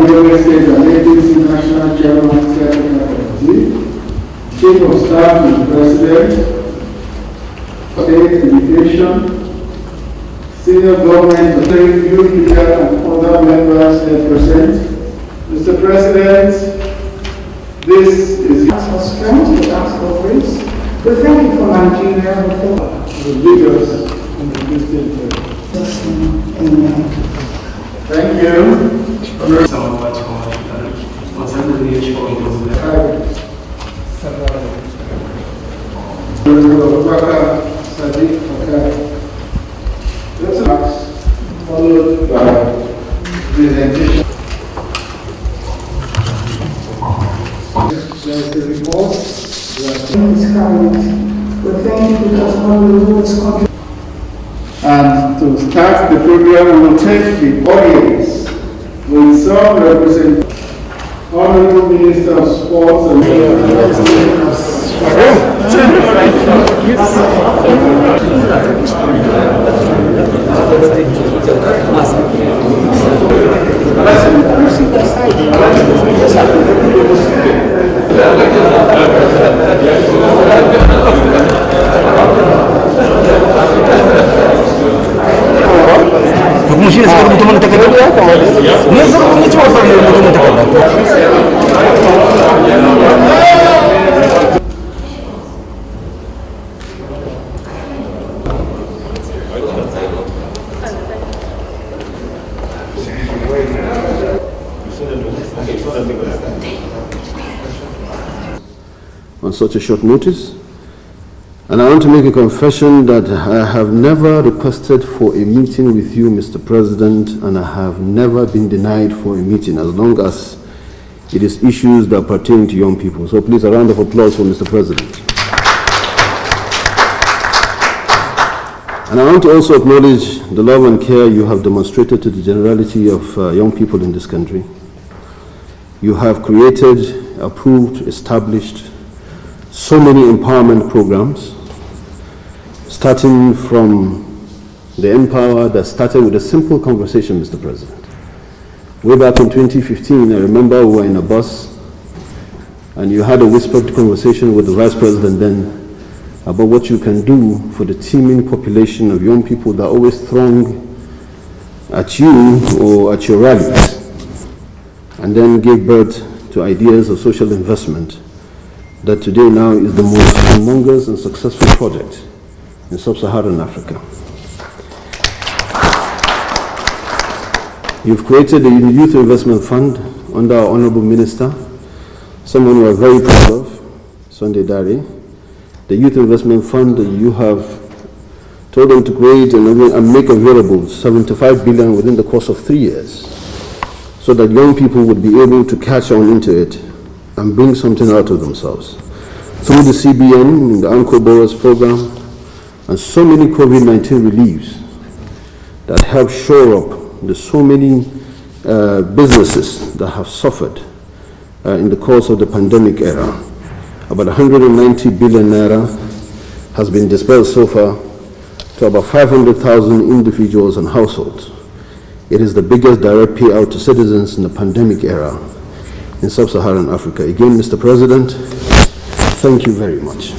Yoga State and APC National Chairman, Secretary, Chief of Staff to the President, State Education, Senior Government, youth leader, and other members that present. Mr. President, this is ask for strength, we ask for grace. We thank you for Nigeria, we thank the leaders in the distant. Amen. Thank you. Followed by presentation. There's the report. We thank you because all the rules come. And to start the program, we will take the audience with some representatives. Honorable Minister of Sports and on such a short notice. And I want to make a confession that I have never requested for a meeting with you, Mr. President, and I have never been denied for a meeting as long as it is issues that pertain to young people. So please, a round of applause for Mr. President. And I want to also acknowledge the love and care you have demonstrated to the generality of young people in this country. You have created, approved, established so many empowerment programs, starting from the Empower that started with a simple conversation, Mr. President. Way back in 2015, I remember we were in a bus and you had a whispered conversation with the Vice President then about what you can do for the teeming population of young people that always throng at you or at your rallies, and then gave birth to ideas of social investment that today now is the most humongous and successful project in sub-Saharan Africa. You've created the Youth Investment Fund under our Honorable Minister, someone we are very proud of, Sunday Dare. The Youth Investment Fund, you have told them to create and make available 75 billion within the course of 3 years, so that young people would be able to catch on into it and bring something out of themselves. Through the CBN, the Uncle Boris program, and so many COVID-19 reliefs that help shore up the so many businesses that have suffered in the course of the pandemic era. About 190 billion naira has been dispersed so far to about 500,000 individuals and households. It is the biggest direct payout to citizens in the pandemic era in sub-Saharan Africa. Again, Mr. President, thank you very much.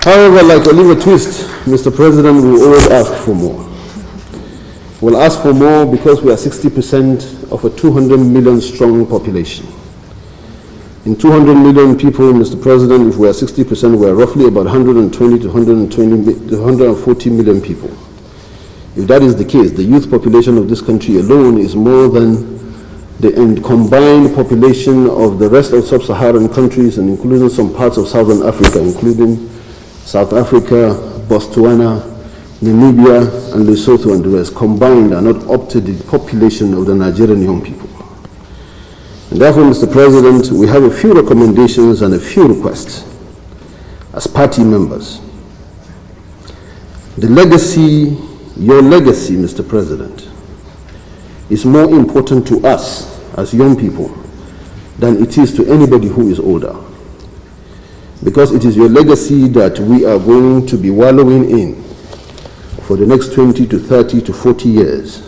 However, like Oliver Twist, Mr. President, we always ask for more. We'll ask for more because we are 60% of a 200 million strong population. In 200 million people, Mr. President, if we are 60%, we are roughly about 120 to 140 million people. If that is the case, the youth population of this country alone is more than the combined population of the rest of sub-Saharan countries, and including some parts of Southern Africa, including South Africa, Botswana, Namibia, and Lesotho, and the rest combined are not up to the population of the Nigerian young people. And therefore, Mr. President, we have a few recommendations and a few requests as party members. The legacy, your legacy, Mr. President, is more important to us as young people than it is to anybody who is older. Because it is your legacy that we are going to be wallowing in for the next 20 to 30 to 40 years,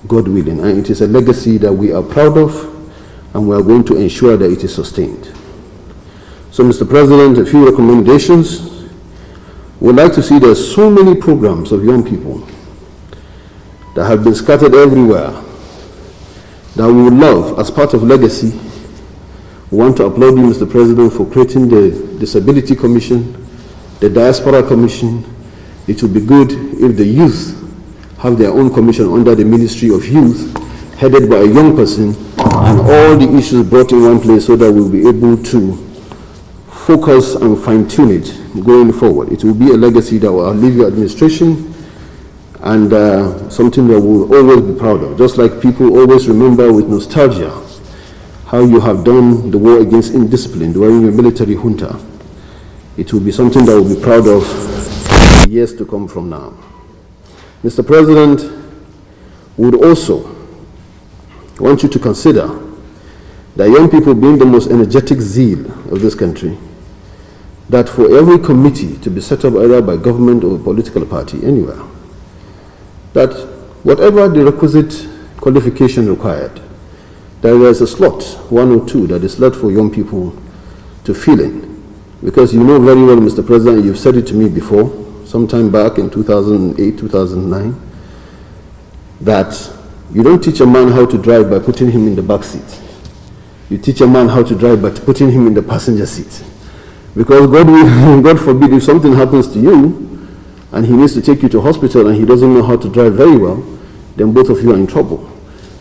God willing. And it is a legacy that we are proud of, and we are going to ensure that it is sustained. So, Mr. President, a few recommendations. We'd like to see there are so many programs of young people that have been scattered everywhere that we would love as part of legacy. We want to applaud you, Mr. President, for creating the Disability Commission, the Diaspora Commission. It would be good if the youth have their own commission under the Ministry of Youth, headed by a young person, and all the issues brought in one place so that we'll be able to focus and fine-tune it going forward. It will be a legacy that will outlive your administration, and something that we'll always be proud of. Just like people always remember with nostalgia how you have done the war against indiscipline during your military junta. It will be something that we'll be proud of years to come from now. Mr. President, we would also want you to consider that young people being the most energetic zeal of this country, that for every committee to be set up either by government or political party anywhere, that whatever the requisite qualification required, there is a slot, 1 or 2, that is left for young people to fill in. Because you know very well, Mr. President, you've said it to me before, sometime back in 2008, 2009, that you don't teach a man how to drive by putting him in the back seat. You teach a man how to drive by putting him in the passenger seat. Because God forbid, if something happens to you and he needs to take you to hospital and he doesn't know how to drive very well, then both of you are in trouble.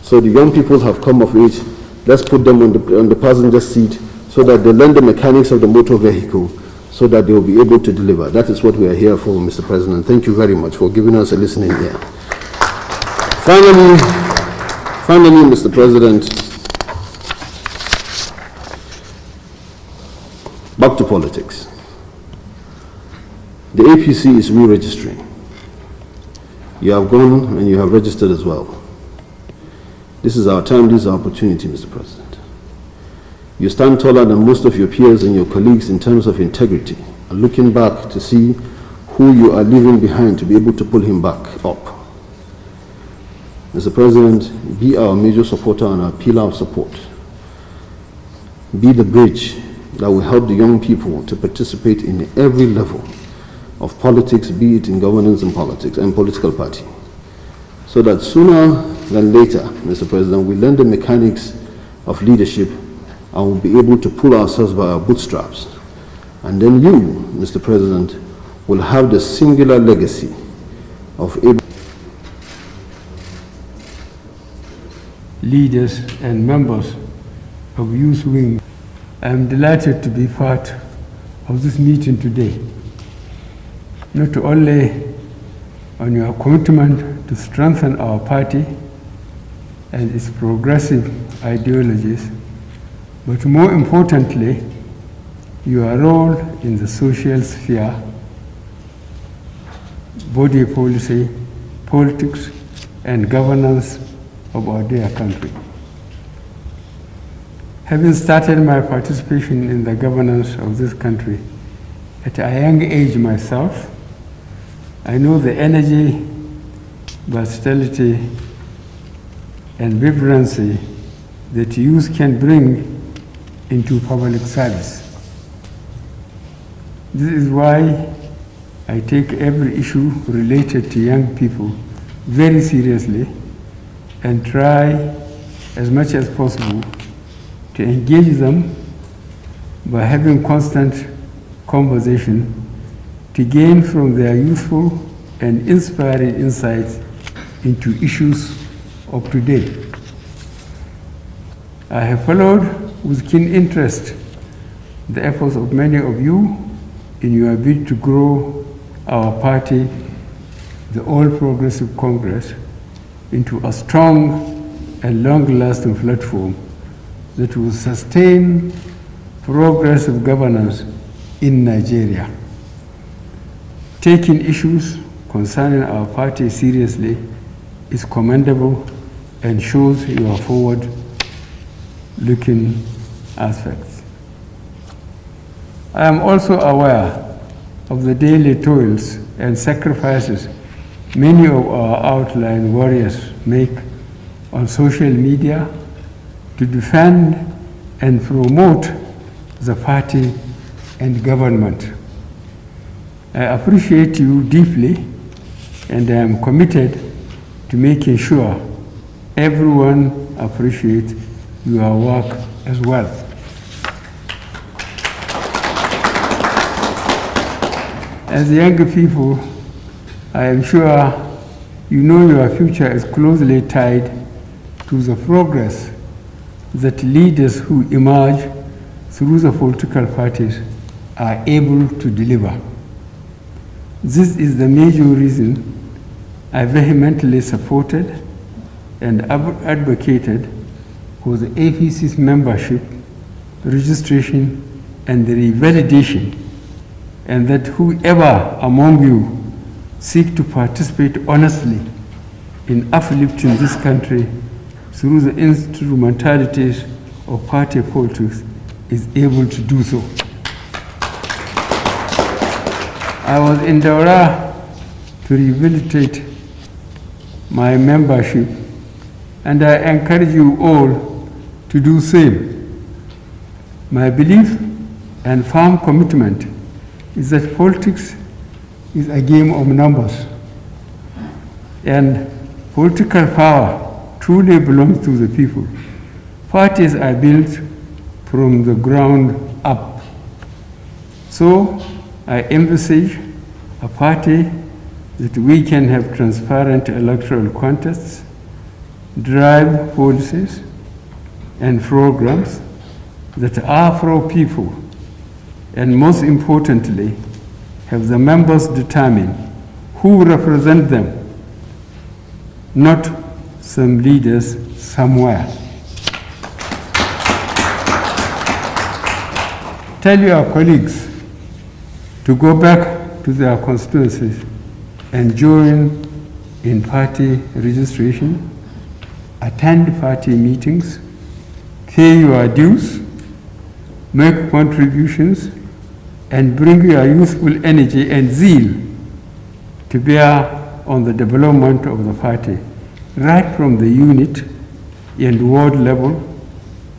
So the young people have come of age. Let's put them on the passenger seat so that they learn the mechanics of the motor vehicle so that they will be able to deliver. That is what we are here for, Mr. President. Thank you very much for giving us a listening ear. Finally, Mr. President, back to politics. The APC is re-registering. You have gone and you have registered as well. This is our time, this is our opportunity, Mr. President. You stand taller than most of your peers and your colleagues in terms of integrity, and looking back to see who you are leaving behind to be able to pull him back up. Mr. President, be our major supporter and our pillar of support. Be the bridge that will help the young people to participate in every level of politics, be it in governance and politics and political party. So that sooner than later, Mr. President, we learn the mechanics of leadership and we'll be able to pull ourselves by our bootstraps. And then you, Mr. President, will have the singular legacy of leaders and members of Youth Wing. I am delighted to be part of this meeting today, not only on your commitment to strengthen our party and its progressive ideologies, but more importantly, your role in the social sphere, body policy, politics, and governance of our dear country. Having started my participation in the governance of this country at a young age myself, I know the energy, versatility, and vibrancy that youth can bring into public service. This is why I take every issue related to young people very seriously and try as much as possible to engage them by having constant conversation to gain from their useful and inspiring insights into issues of today. I have followed with keen interest the efforts of many of you in your bid to grow our party, the All Progressive Congress, into a strong and long-lasting platform that will sustain progressive governance in Nigeria. Taking issues concerning our party seriously is commendable and shows your forward-looking aspects. I am also aware of the daily toils and sacrifices many of our outlying warriors make on social media to defend and promote the party and government. I appreciate you deeply, and I am committed to making sure everyone appreciates your work as well. As younger people, I am sure you know your future is closely tied to the progress that leaders who emerge through the political parties are able to deliver. This is the major reason I vehemently supported and advocated for the APC's membership, registration, and the revalidation, and that whoever among you seek to participate honestly in uplifting this country through the instrumentalities of party politics is able to do so. I was in Daura to rehabilitate my membership, and I encourage you all to do the same. My belief and firm commitment is that politics is a game of numbers, and political power truly belongs to the people. Parties are built from the ground up. So I envisage a party that we can have transparent electoral contests, drive policies and programs that are for people, and most importantly, have the members determine who represent them, not some leaders somewhere. Tell your colleagues to go back to their constituencies and join in party registration, attend party meetings, pay your dues, make contributions, and bring your youthful energy and zeal to bear on the development of the party, right from the unit and ward level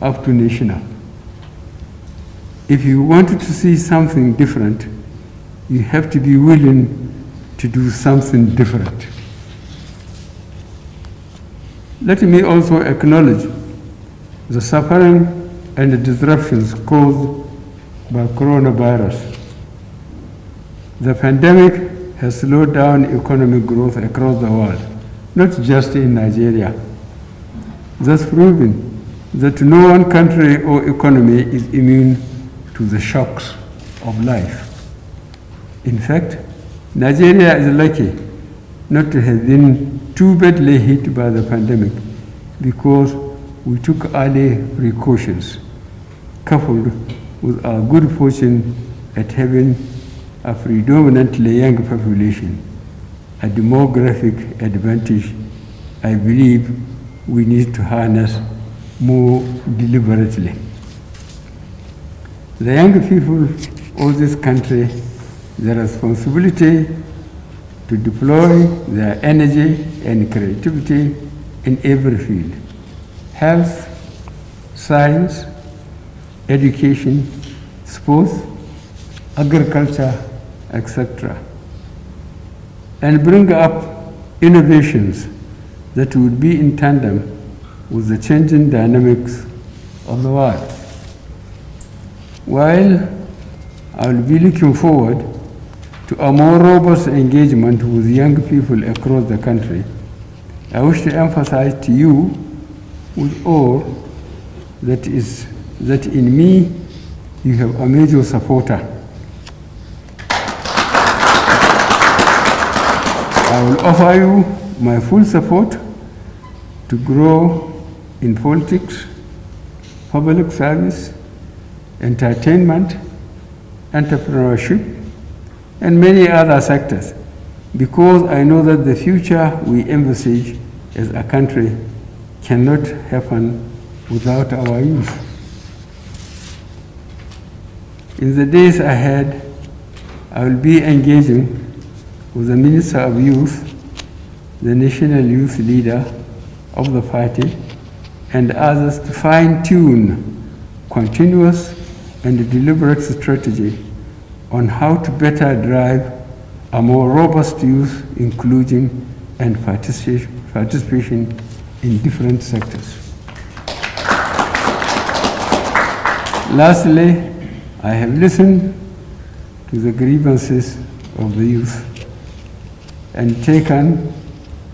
up to national. If you wanted to see something different, you have to be willing to do something different. Let me also acknowledge the suffering and the disruptions caused by coronavirus. The pandemic has slowed down economic growth across the world, not just in Nigeria, thus proving that no one country or economy is immune to the shocks of life. In fact, Nigeria is lucky not to have been too badly hit by the pandemic because we took early precautions, coupled with our good fortune at having a predominantly young population, a demographic advantage I believe we need to harness more deliberately. The young people of this country the responsibility to deploy their energy and creativity in every field: health, science, education, sports, agriculture, etc., and bring up innovations that would be in tandem with the changing dynamics of the world. While I will be looking forward to a more robust engagement with young people across the country, I wish to emphasize to you with all that in me you have a major supporter. I will offer you my full support to grow in politics, public service, entertainment, entrepreneurship, and many other sectors, because I know that the future we envisage as a country cannot happen without our youth. In the days ahead, I will be engaging with the Minister of Youth, the National Youth Leader of the party and others to fine-tune continuous and deliberate strategy on how to better drive a more robust youth inclusion and participation in different sectors. Lastly, I have listened to the grievances of the youth and taken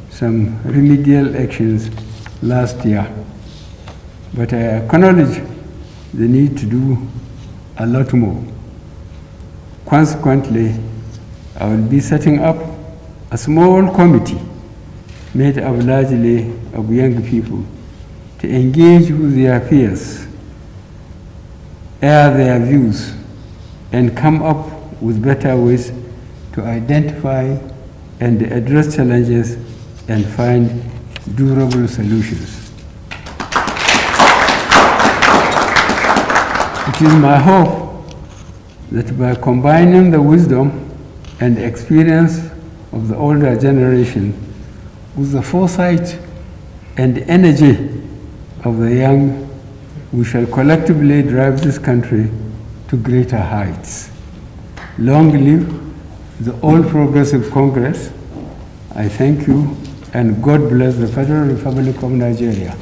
some remedial actions last year. But I acknowledge the need to do a lot more. Consequently, I will be setting up a small committee made up largely of young people to engage with their peers, air their views, and come up with better ways to identify and address challenges and find durable solutions. It is my hope that by combining the wisdom and experience of the older generation with the foresight and energy of the young, we shall collectively drive this country to greater heights. Long live the All Progressive Congress. I thank you, and God bless the Federal Republic of Nigeria.